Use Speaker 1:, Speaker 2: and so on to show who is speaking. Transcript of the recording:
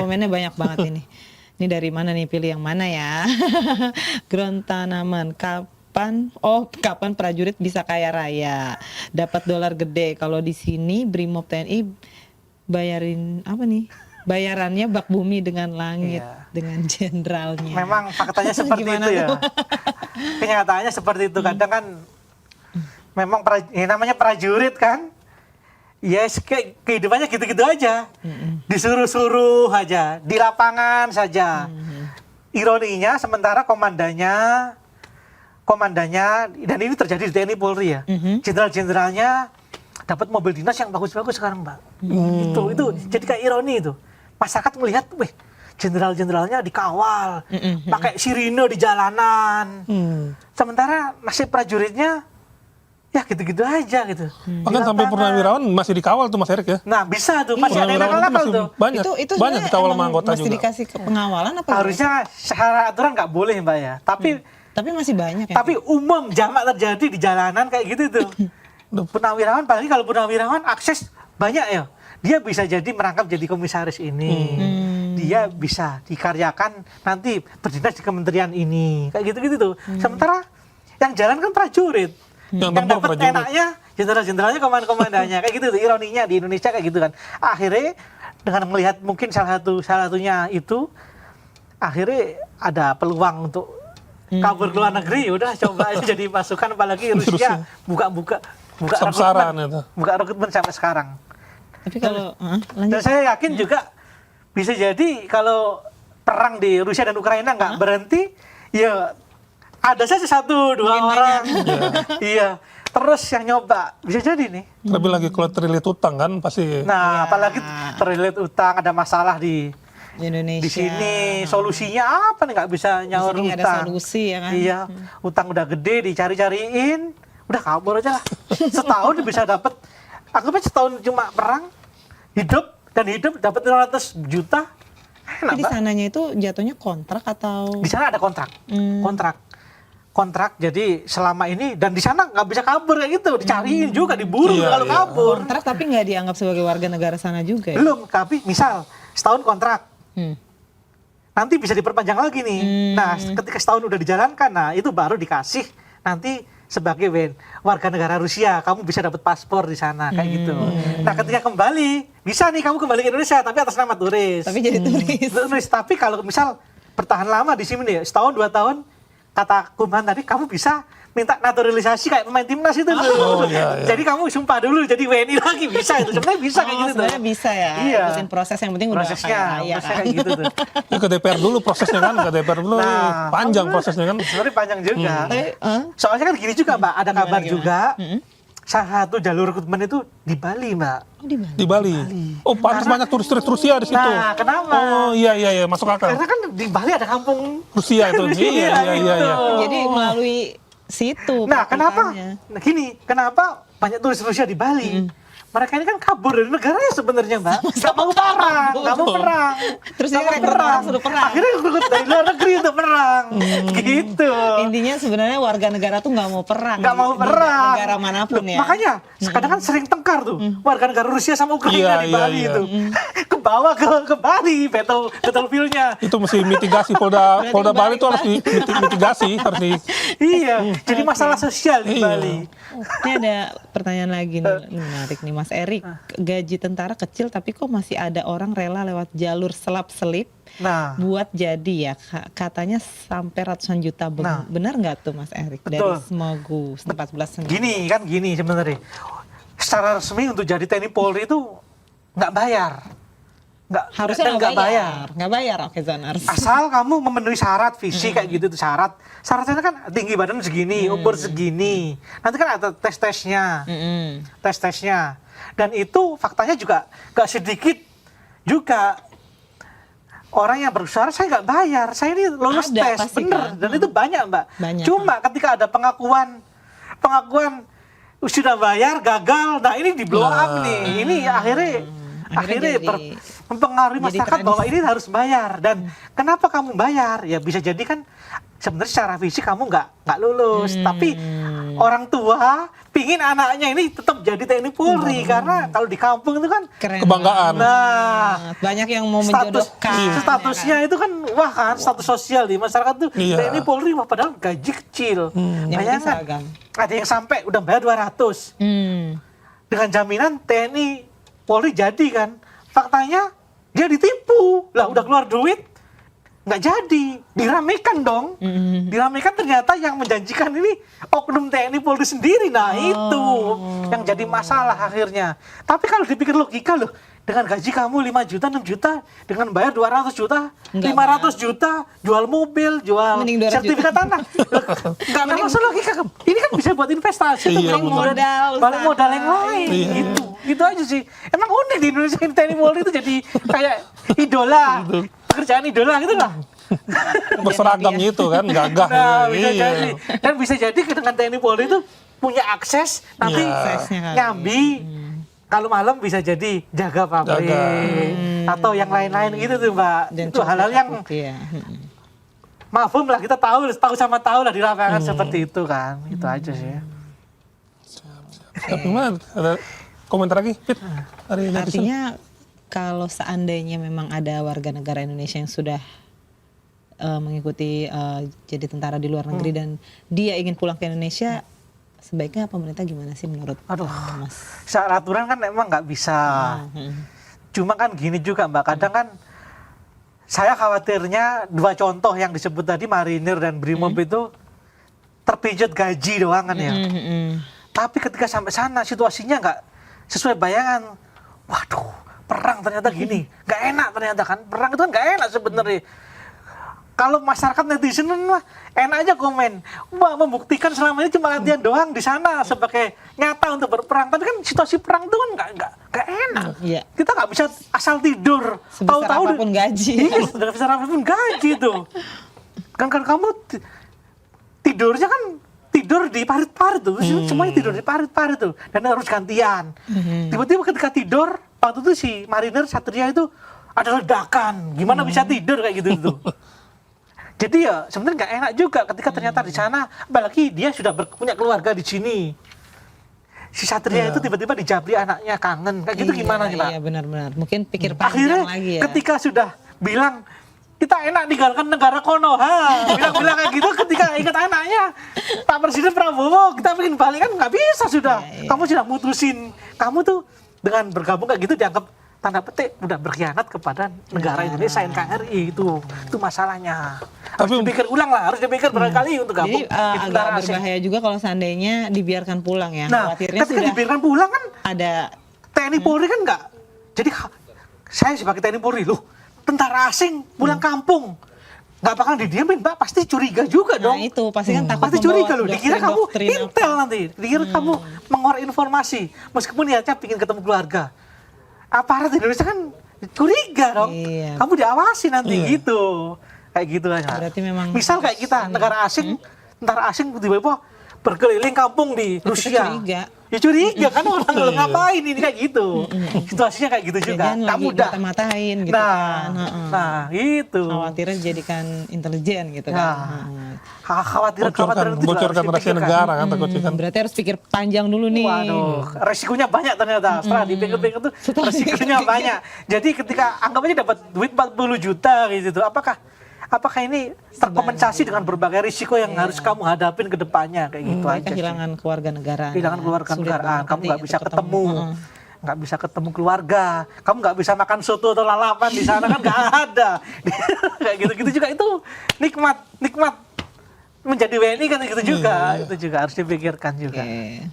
Speaker 1: komennya banyak banget ini. Ini dari mana nih, pilih yang mana ya? Ground tanaman, kapan prajurit bisa kaya raya? Dapat dolar gede. Kalau di sini Brimob TNI bayarin apa nih? Bayarannya bak bumi dengan langit, dengan jenderalnya.
Speaker 2: Memang faktanya seperti itu ya. Kenyataannya seperti itu. Kadang kan memang namanya prajurit kan. Ya kehidupannya gitu-gitu aja. Disuruh-suruh aja, di lapangan saja. Ironinya sementara komandannya, dan ini terjadi di TNI Polri ya. Jenderal-jenderalnya dapat mobil dinas yang bagus-bagus sekarang, Mbak. Itu jadi kayak ironi itu. Masyarakat melihat, weh, jenderal-jenderalnya dikawal, pakai sirine di jalanan. Sementara nasib prajuritnya ya gitu-gitu aja gitu.
Speaker 3: Bahkan sampai purnawirawan masih dikawal tuh Mas Erik ya.
Speaker 2: Nah bisa tuh, masih ada yang nakal tuh.
Speaker 3: Banyak,
Speaker 1: itu
Speaker 3: banyak dikawal sama anggota juga.
Speaker 1: Masih dikasih pengawalan apa?
Speaker 2: Harusnya secara aturan nggak boleh Mbak ya.
Speaker 1: Tapi masih banyak ya.
Speaker 2: Tapi umum jamak terjadi di jalanan kayak gitu tuh. Purnawirawan, apalagi kalau purnawirawan akses banyak ya. Dia bisa jadi merangkap jadi komisaris ini. Dia bisa dikaryakan nanti berdinas di kementerian ini. Kayak gitu-gitu tuh. Sementara yang jalan kan prajurit. Yang dapat enaknya jenderal-jenderalnya, komandannya kayak gitu tuh, ironinya di Indonesia kayak gitu kan. Akhirnya dengan melihat mungkin salah satunya itu, akhirnya ada peluang untuk kabur ke luar negeri. Udah coba aja jadi pasukan, apalagi Rusia buka rekrutmen sampai sekarang.
Speaker 1: Tapi kalau
Speaker 2: dan saya yakin juga bisa jadi kalau perang di Rusia dan Ukraina nggak berhenti, ya ada saja 1-2 orang. Iya. Terus yang nyoba. Bisa jadi nih.
Speaker 3: Tapi lagi kalau terlilit utang kan pasti.
Speaker 2: Nah, apalagi terlilit utang, ada masalah di
Speaker 1: Indonesia.
Speaker 2: Di sini solusinya apa nih, nggak bisa nyaur utang.
Speaker 1: Ada solusi ya kan.
Speaker 2: Iya. Utang udah gede dicari-cariin, udah kabur aja lah. Setahun bisa dapat. Anggapnya setahun cuma perang, hidup dapat 500 juta.
Speaker 1: Jadi sananya itu jatuhnya kontrak atau?
Speaker 2: Di sana ada kontrak. Kontrak, jadi selama ini, dan di sana nggak bisa kabur kayak gitu, dicariin juga, diburu kalau kabur.
Speaker 1: Kontrak tapi nggak dianggap sebagai warga negara sana juga ya?
Speaker 2: Belum, tapi misal setahun kontrak, nanti bisa diperpanjang lagi nih. Nah, ketika setahun udah dijalankan, nah itu baru dikasih nanti sebagai warga negara Rusia, kamu bisa dapat paspor di sana kayak gitu. Nah, ketika kembali, bisa nih kamu kembali ke Indonesia, tapi atas nama turis.
Speaker 1: Tapi jadi turis.
Speaker 2: Tapi kalau misal bertahan lama di sini nih, setahun 2 tahun, kata Kumhan tadi, kamu bisa minta naturalisasi kayak pemain timnas itu. Jadi kamu sumpah dulu jadi WNI lagi, bisa itu. Sebenarnya bisa kayak gitu.
Speaker 1: Sebenarnya bisa ya.
Speaker 2: Iya.
Speaker 1: Ikutin proses, yang penting
Speaker 2: prosesnya,
Speaker 1: udah
Speaker 2: kayak gitu tuh.
Speaker 3: Ya, ke DPR dulu prosesnya kan, panjang prosesnya kan.
Speaker 2: Sebenarnya panjang juga. Soalnya kan gini juga Mbak, ada kabar juga. Salah satu jalur rekrutmen itu di Bali, Mbak.
Speaker 3: Di Bali. Oh, pantas banyak turis-turis Rusia di situ.
Speaker 2: Nah, kenapa?
Speaker 3: Oh, iya, masuk akal.
Speaker 2: Karena kan di Bali ada kampung
Speaker 3: Rusia itu. Iya.
Speaker 1: Jadi melalui situ.
Speaker 2: Nah, kenapa banyak turis Rusia di Bali? Mereka ini kan kabur dari negaranya sebenarnya, Mbak. Nggak mau perang.
Speaker 1: Terus dia suruh perang.
Speaker 2: Akhirnya rekrut dari luar negeri untuk perang. Gitu.
Speaker 1: Intinya sebenarnya warga negara tuh nggak mau perang.
Speaker 2: Nggak mau perang.
Speaker 1: Negara manapun ya.
Speaker 2: Makanya, kadang kan sering tengkar tuh. Warga negara Rusia sama Ukraina di Bali itu. Ke bawah ke Bali, battlefield-nya.
Speaker 3: Itu mesti mitigasi, Polda Bali itu harus mitigasi.
Speaker 2: Iya, jadi masalah sosial di Bali.
Speaker 1: Ini ada pertanyaan lagi nih, menarik nih Mas Erik. Gaji tentara kecil tapi kok masih ada orang rela lewat jalur selap-selip buat jadi ya, katanya sampai ratusan juta. Benar nggak tuh Mas Erik? Dari Smogu 14
Speaker 2: Gini sebenarnya. Secara resmi untuk jadi TNI Polri itu nggak bayar.
Speaker 1: Harusnya nggak bayar. Oke, Zanar.
Speaker 2: Asal kamu memenuhi syarat fisik kayak gitu tuh syaratnya kan tinggi badan segini, umur segini. Nanti kan ada tes-tesnya. Dan itu faktanya juga nggak sedikit juga orang yang bersuara, saya nggak bayar, saya ini lolos tes, bener. Dan itu banyak Mbak. Cuma ketika ada pengakuan sudah bayar, gagal, nah ini di blow up nih. Ini akhirnya mempengaruhi masyarakat bahwa ini harus bayar. Dan kenapa kamu bayar? Ya bisa jadi kan sebenarnya secara fisik kamu nggak lulus, tapi orang tua pingin anaknya ini tetap jadi TNI Polri karena kalau di kampung itu kan
Speaker 1: Keren
Speaker 3: Kebanggaan.
Speaker 1: banget. Banyak yang mau menjodohkan.
Speaker 2: statusnya itu kan wah kan status sosial di masyarakat tuh
Speaker 3: Iya.
Speaker 2: TNI Polri wah padahal gaji kecil.
Speaker 1: Yang penting
Speaker 2: Bayangkan
Speaker 1: seragam.
Speaker 2: ada yang sampai udah bayar 200 dengan jaminan TNI Polri jadi kan. Faktanya dia ditipu. Lah udah keluar duit nggak jadi, diramekan dong. Diramekan ternyata yang menjanjikan ini oknum TNI Polri sendiri. Nah itu yang jadi masalah akhirnya. Tapi kalau dipikir logika loh, dengan gaji kamu 5 juta, 6 juta, dengan bayar 200 juta,
Speaker 1: Enggak,
Speaker 2: 500 juta, jual mobil, jual
Speaker 1: Mending 200
Speaker 2: sertifikat tanah. Nggak ada masuk logika. Ini kan bisa buat investasi. Itu
Speaker 3: Iya,
Speaker 2: balik
Speaker 3: betul.
Speaker 2: modal, balik
Speaker 1: usaha.
Speaker 2: modal yang lain.
Speaker 3: Iya.
Speaker 2: Gitu aja sih. Emang unik di Indonesia TNI Polri itu jadi kayak idola. Pekerjaan idola gitu lah.
Speaker 3: Berseragam gitu kan, gagah.
Speaker 2: Nah, bisa
Speaker 3: Iya.
Speaker 2: jadi. Dan bisa jadi dengan TNI Polri itu punya akses nanti
Speaker 3: Iya.
Speaker 1: Aksesnya kali.
Speaker 2: nyambi kalau malam bisa jadi jaga pabrik atau yang lain-lain gitu tuh Mbak.
Speaker 1: Dan
Speaker 2: Itu hal-hal yang
Speaker 1: iya.
Speaker 2: mafhum lah, kita tahu sama tahu lah di lapangan seperti itu kan. Itu aja sih.
Speaker 3: Gimana? Ada komentar lagi, Pit? Dari netizen?
Speaker 1: Artinya kalau seandainya memang ada warga negara Indonesia yang sudah mengikuti jadi tentara di luar negeri dan dia ingin pulang ke Indonesia, sebaiknya pemerintah gimana sih menurut Mas?
Speaker 2: Secara aturan kan emang nggak bisa. Cuma kan gini juga Mbak, kadang kan saya khawatirnya dua contoh yang disebut tadi Marinir dan Brimob itu terpijat gaji doang kan ya. Tapi ketika sampai sana situasinya nggak sesuai bayangan. Waduh, perang ternyata gini, nggak enak ternyata kan. Perang itu kan nggak enak sebenarnya. Kalau masyarakat netizen mah enak aja komen, wah membuktikan selama ini cuma latihan doang di sana sebagai nyata untuk berperang. Tapi kan situasi perang itu kan nggak enak.
Speaker 1: Iya.
Speaker 2: Kita nggak bisa asal tidur.
Speaker 1: Sebesar apapun gaji.
Speaker 2: Iya, sebesar apapun gaji itu. Kan kamu tidurnya kan tidur di parit-parit tuh, semuanya tidur di parit-parit tuh, dan harus gantian. Tiba-tiba ketika tidur, waktu itu si Marinir Satria itu ada ledakan, gimana bisa tidur kayak gitu tuh. Jadi ya sebenarnya nggak enak juga ketika ternyata di sana, apalagi dia sudah punya keluarga di sini. Si Satria itu tiba-tiba dijabri anaknya kangen, kayak gitu gimana nih Pak?
Speaker 1: Iya benar-benar. Mungkin pikir panjang
Speaker 2: Akhirnya
Speaker 1: lagi ya.
Speaker 2: ketika sudah bilang kita enak tinggalkan negara Konoha, bilang kayak gitu ketika ingat anaknya Pak Presiden Prabowo, kita ingin balik kan nggak bisa sudah.
Speaker 1: Iya.
Speaker 2: Kamu sudah mutusin, kamu tuh dengan bergabung kayak gitu dianggap tanda petik udah berkhianat kepada negara Indonesia NKRI itu masalahnya. Harus dipikir ulang lah, harus dipikir berkali untuk gabung.
Speaker 1: Jadi
Speaker 2: di
Speaker 1: agak
Speaker 2: tentara asing.
Speaker 1: berbahaya juga kalau seandainya dibiarkan pulang ya.
Speaker 2: Nah,
Speaker 1: Khawatirnya
Speaker 2: ketika
Speaker 1: sudah
Speaker 2: dibiarkan pulang kan
Speaker 1: ada
Speaker 2: TNI Polri kan enggak. Jadi saya sebagai TNI Polri loh, tentara asing pulang kampung nggak bakal didiamin Mbak, pasti curiga juga dong.
Speaker 1: Nah itu pasti kan takut
Speaker 2: Pasti curiga loh, dikira kamu
Speaker 1: doktrin apa.
Speaker 2: intel nanti, dikira kamu mengorek informasi, meskipun niatnya ingin ketemu keluarga. Aparat Indonesia kan curiga dong,
Speaker 1: Iya.
Speaker 2: kamu diawasi nanti gitu, kayak gitu aja.
Speaker 1: Berarti memang
Speaker 2: Misal kayak kita, negara asing, tentara asing tiba-tiba berkeliling kampung di Rusia.
Speaker 1: curiga.
Speaker 2: Ya curiga kan orang lo ngapain ini kayak gitu. Situasinya kayak gitu juga.
Speaker 1: Jangan
Speaker 2: Kamu
Speaker 1: lagi
Speaker 2: udah.
Speaker 1: mata-matain gitu
Speaker 2: Nah,
Speaker 1: kan. Heeh.
Speaker 2: nah gitu.
Speaker 1: Khawatirnya dijadikan intelijen gitu kan.
Speaker 2: Nah,
Speaker 1: Heeh.
Speaker 2: Khawatiran itu juga
Speaker 3: bocorkan
Speaker 2: harus
Speaker 3: rahasia
Speaker 2: dipikirkan.
Speaker 3: negara kan takutnya kan.
Speaker 1: Berarti harus pikir panjang dulu nih.
Speaker 2: Waduh, resikonya banyak ternyata. Setelah dipikir-pikir tuh
Speaker 1: Setelah
Speaker 2: resikonya
Speaker 1: dipikir-pikir.
Speaker 2: banyak. Jadi ketika anggap aja dapat duit 40 juta gitu, apakah ini terkompensasi dengan berbagai risiko yang harus kamu hadapin ke depannya kayak gitu aja. sih.
Speaker 1: Kehilangan keluarga negaraan.
Speaker 2: Kehilangan keluarga
Speaker 1: Sulit
Speaker 2: negaraan,
Speaker 1: banget
Speaker 2: kamu
Speaker 1: nanti
Speaker 2: nggak bisa
Speaker 1: untuk
Speaker 2: ketemu,
Speaker 1: Heeh.
Speaker 2: nggak bisa ketemu keluarga, kamu nggak bisa makan soto atau lalapan di sana kan nggak ada, kayak gitu-gitu juga itu nikmat menjadi WNI kan gitu juga, itu juga harus dipikirkan juga.
Speaker 1: Oke.